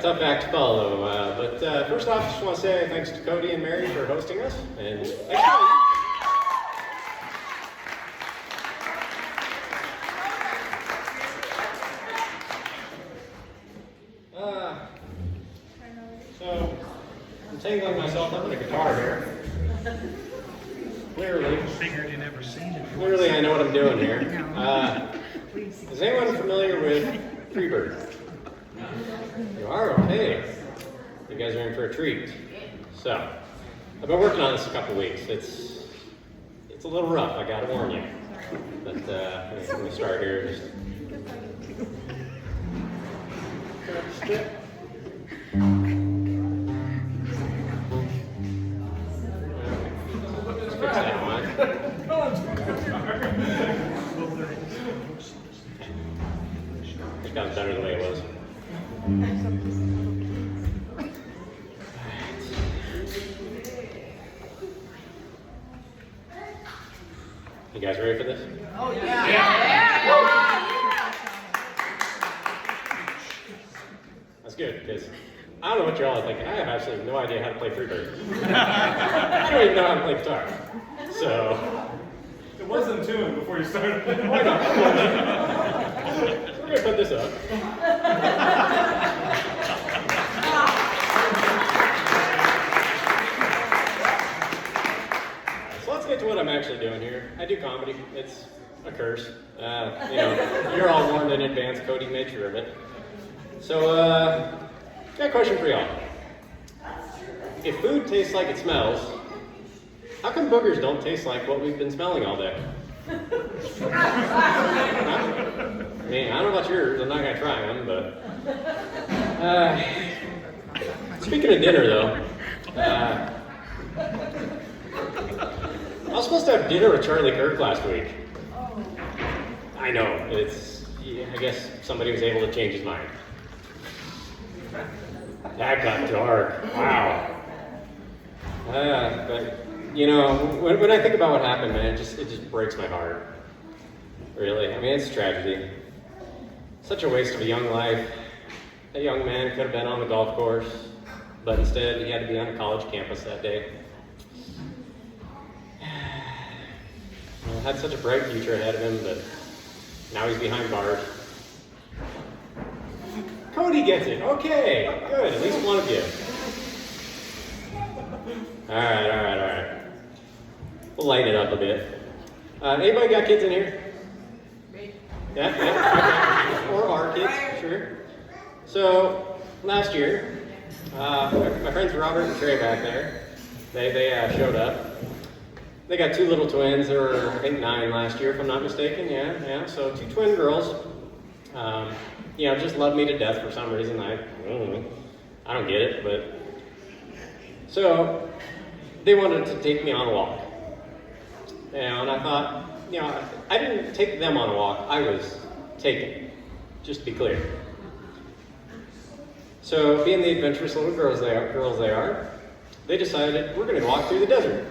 tough act to follow. But first off, just want to say thanks to Cody and Mary for hosting us. And so, I'm tangling myself up in a guitar here. Clearly. Figured you never seen it. Clearly, I know what I'm doing here. Is anyone familiar with Freebird? You are? Okay. You guys are in for a treat. So, I've been working on this a couple weeks. It's a little rough, I gotta warn you. But let me start here. Just fix that one. It got better the way it was. You guys ready for this? Oh, yeah. That's good, because I don't know what y'all are thinking. I have absolutely no idea how to play Freebird. I don't even know how to play guitar. So. It was in tune before you started. Why not? We're going to put this up. So let's get to what I'm actually doing here. I do comedy. It's a curse. You're all warned in advance. Cody made sure of it. So, got a question for y'all. If food tastes like it smells, how come boogers don't taste like what we've been smelling all day? I mean, I don't know about yours. I'm not going to try them, but... speaking of dinner, though, I was supposed to have dinner with Charlie Kirk last week. I know, I guess somebody was able to change his mind. That got dark. Wow. But when I think about what happened, man, it just breaks my heart. Really, I mean, it's a tragedy. Such a waste of a young life. That young man could have been on the golf course, but instead he had to be on a college campus that day. Had such a bright future ahead of him, but now he's behind bars. Cody gets it. Okay, good. At least one of you. All right. We'll lighten it up a bit. Anybody got kids in here? Yeah. Okay. Or our kids, sure. So last year, my friends Robert and Trey back there, they showed up. They got two little twins. They were, I think, 9 last year, if I'm not mistaken. Yeah. So 2 twin girls. Just love me to death for some reason. I don't get it, but so they wanted to take me on a walk. And I thought, I didn't take them on a walk. I was taken, just to be clear. So being the adventurous little girls they are, they decided we're going to walk through the desert.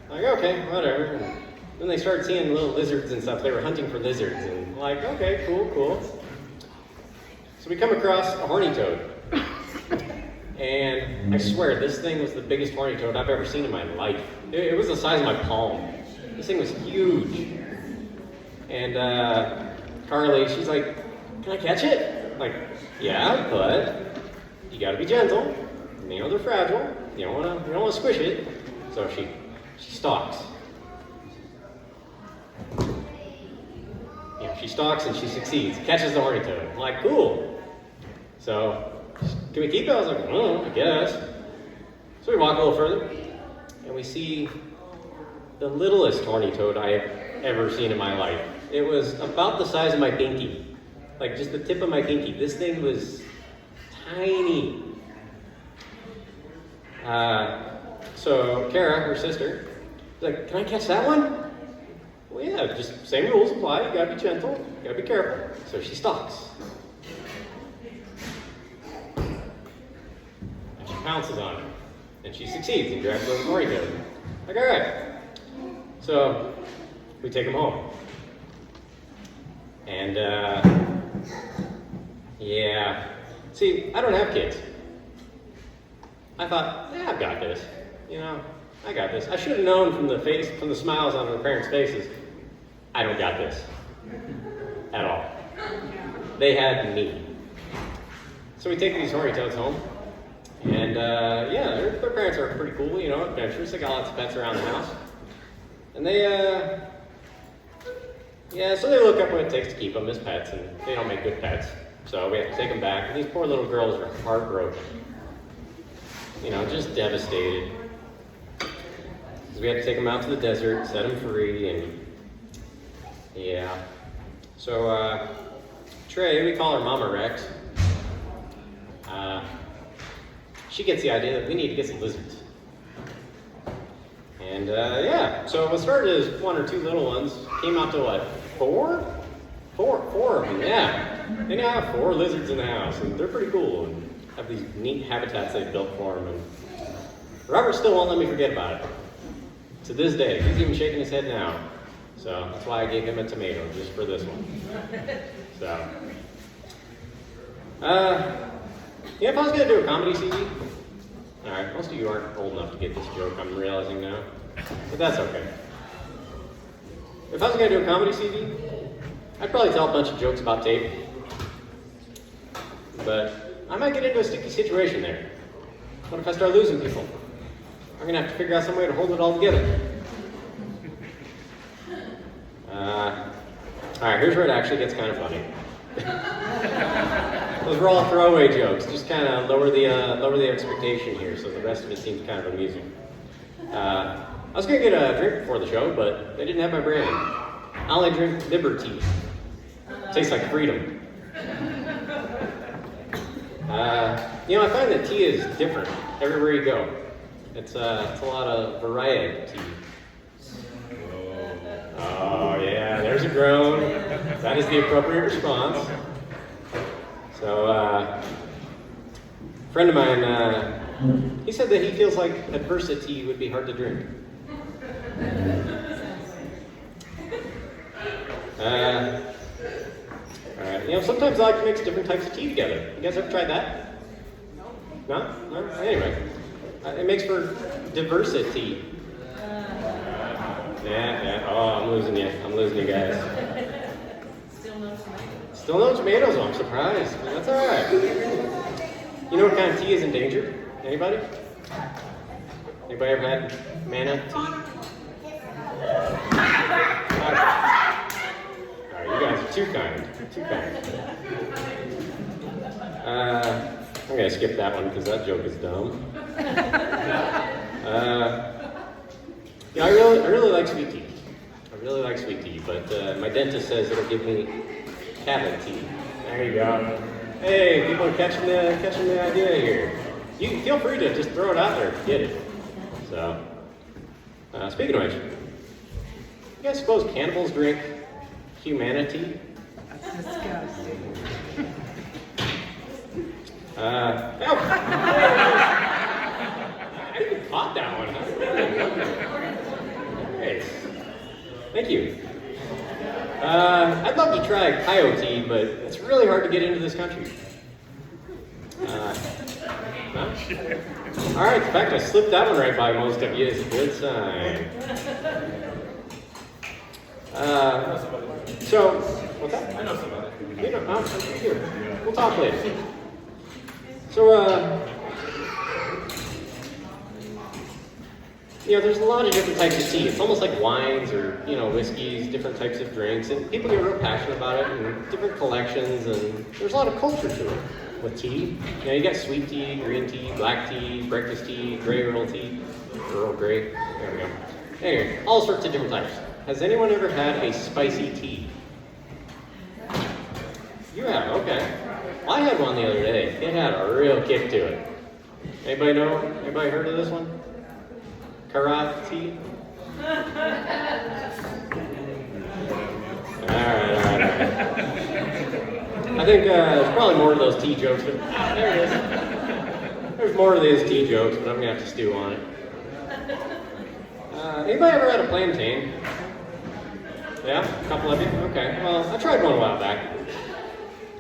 Like, okay, whatever. And then they started seeing little lizards and stuff. They were hunting for lizards, and like, okay, cool. So we come across a horny toad. And I swear, this thing was the biggest horny toad I've ever seen in my life. It was the size of my palm. This thing was huge. And Carly, she's like, can I catch it? I'm like, yeah, but you gotta be gentle. They're fragile. You don't wanna squish it. So she stalks. She stalks and she succeeds. Catches the horny toad. I'm like, cool. So, can we keep it? I was like, I guess. So we walk a little further, and we see the littlest horny toad I have ever seen in my life. It was about the size of my pinky. Like, just the tip of my pinky. This thing was tiny. So Kara, her sister, was like, can I catch that one? Well, yeah, just same rules apply. You gotta be gentle, you gotta be careful. So she stalks. And she pounces on it. And she succeeds and grabs the horny toad. Like, all right. So we take him home. And yeah. See, I don't have kids. I thought, yeah, I've got this. You know, I got this. I should have known from the smiles on the parents' faces, I don't got this at all. They had me. So we take these hoary toads home, and yeah, their parents are pretty cool, you know, adventurous. They got lots of pets around the house. And they, yeah, so they look up what it takes to keep them as pets, and they don't make good pets. So we have to take them back, and these poor little girls are heartbroken. You know, just devastated. Because we had to take them out to the desert, set them free, and yeah. So, Trey, we call her Mama Rex. She gets the idea that we need to get some lizards. And yeah, so what started as 1 or 2 little ones came out to what, 4? Four of them, yeah. They now have 4 lizards in the house, and they're pretty cool, and have these neat habitats they've built for them. And Robert still won't let me forget about it. To this day, he's even shaking his head now. So that's why I gave him a tomato, just for this one. So, yeah, if I was gonna do a comedy CD, all right, most of you aren't old enough to get this joke, I'm realizing now, but that's okay. If I was gonna do a comedy CD, I'd probably tell a bunch of jokes about tape, but I might get into a sticky situation there. What if I start losing people? I'm gonna have to figure out some way to hold it all together. All right, here's where it actually gets kind of funny. Those were all throwaway jokes. Just kind of lower the expectation here, so the rest of it seems kind of amusing. I was gonna get a drink before the show, but they didn't have my brand. I only drink Liberty. Tastes like freedom. You know, I find that tea is different everywhere you go. It's a lot of variety. Oh yeah, there's a groan. That is the appropriate response. So, a friend of mine, he said that he feels like adversity would be hard to drink. Alright, you know, sometimes I like to mix different types of tea together. You guys ever tried that? No? No? Anyway, it makes for diversity. Yeah. Oh, I'm losing you guys. Still no tomatoes. I'm surprised. That's all right. You know what kind of tea is endangered? Anybody? Anybody ever had manna tea? All right, you guys are too kind. Too kind. I'm gonna skip that one because that joke is dumb. Yeah, I really like sweet tea. I really like sweet tea, but my dentist says it'll give me tablet tea. There you go. Hey, people are catching the idea here. You can feel free to just throw it out there if you get it. So, speaking of which, you guys suppose cannibals drink humanity? That's disgusting. I even caught that one. Hey, thank you. I'd love to try coyote, but it's really hard to get into this country. No? All right, in fact, I slipped that one right by most of you. It's a good sign. So, what's that? I know somebody. You know, I'm here. We'll talk later. So, you know, there's a lot of different types of tea. It's almost like wines or, you know, whiskeys, different types of drinks, and people get real passionate about it, and different collections, and there's a lot of culture to it with tea. You know, you got sweet tea, green tea, black tea, breakfast tea, gray Earl tea, Earl Grey, there we go. Anyway, all sorts of different types. Has anyone ever had a spicy tea? You have, okay. I had one the other day. It had a real kick to it. Anybody know? Anybody heard of this one? Karat tea? Alright. I think there's probably more of those tea jokes, but there it is. There's more of these tea jokes, but I'm gonna have to stew on it. Anybody ever had a plantain? Yeah? A couple of you? Okay. Well, I tried one a while back.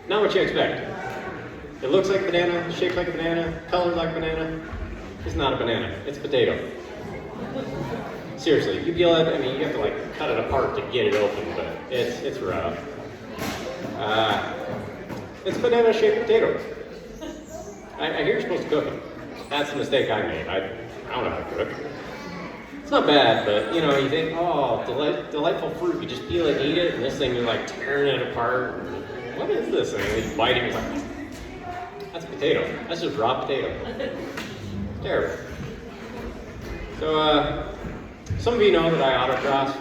Not what you expect. It looks like a banana, shaped like a banana, colored like a banana. It's not a banana, it's a potato. Seriously, you peel it, I mean, you have to like cut it apart to get it open, but it's rough. It's a banana-shaped potato. I hear you're supposed to cook them. That's the mistake I made. I don't know how to cook. It's not bad, but you know, you think, oh, delightful fruit. You just peel it and eat it, and this thing, you're like tearing it apart. What is this thing? And you bite it, and you're like, that's a potato. That's just raw potato. Terrible. So, some of you know that I autocross.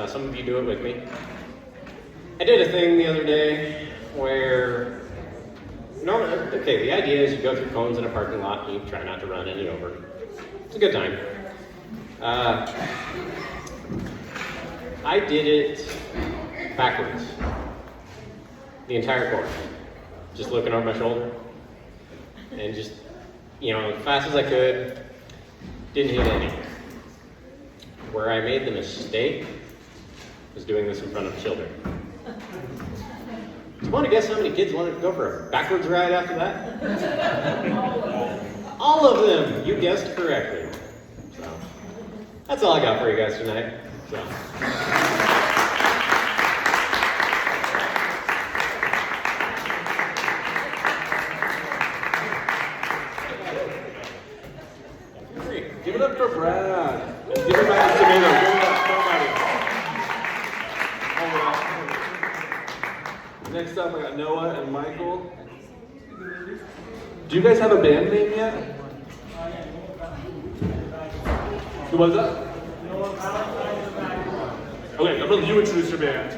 Some of you do it with me. I did a thing the other day where, okay, the idea is you go through cones in a parking lot and you try not to run any over. It's a good time. I did it backwards. The entire course. Just looking over my shoulder. And just, you know, as fast as I could. Didn't hit any. Where I made the mistake was doing this in front of children. Do you want to guess how many kids wanted to go for a backwards ride after that? All of them! You guessed correctly. So, that's all I got for you guys tonight. So. Give it up for Brad. Give him back his tomato. Give him up, somebody. Next up, I got Noah and Michael. Do you guys have a band name yet? Who was that? Okay, I'm gonna you introduce your band.